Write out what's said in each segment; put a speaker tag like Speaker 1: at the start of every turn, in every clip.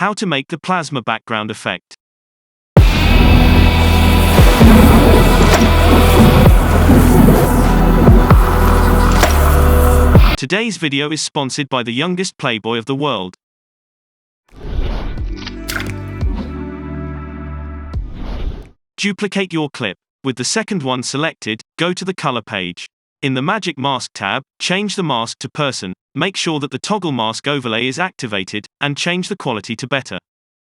Speaker 1: How to make the plasma background effect. Today's video is sponsored by the youngest playboy of the world. Duplicate your clip. With the second one selected, go to the color page. In the Magic Mask tab, change the mask to person, make sure that the toggle mask overlay is activated, and change the quality to better.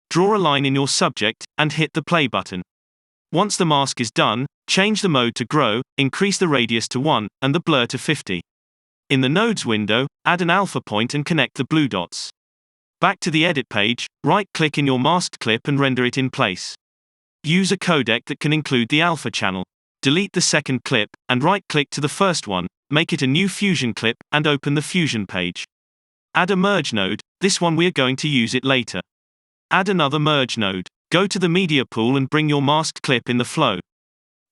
Speaker 1: Draw a line in your subject, and hit the play button. Once the mask is done, change the mode to grow, increase the radius to 1, and the blur to 50. In the Nodes window, add an alpha point and connect the blue dots. Back to the edit page, right-click in your masked clip and render it in place. Use a codec that can include the alpha channel. Delete the second clip, and right-click to the first one, make it a new Fusion clip, and open the Fusion page. Add a merge node, this one we are going to use it later. Add another merge node. Go to the media pool and bring your masked clip in the flow.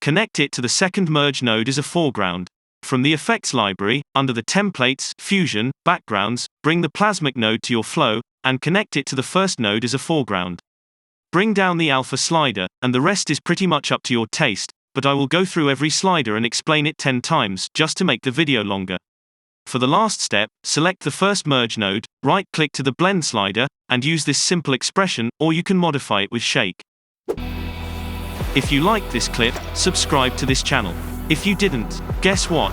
Speaker 1: Connect it to the second merge node as a foreground. From the effects library, under the templates, Fusion, backgrounds, bring the plasmic node to your flow, and connect it to the first node as a foreground. Bring down the alpha slider, and the rest is pretty much up to your taste, but I will go through every slider and explain it 10 times, just to make the video longer. For the last step, select the first merge node, right-click to the blend slider, and use this simple expression, or you can modify it with shake. If you liked this clip, subscribe to this channel. If you didn't, guess what?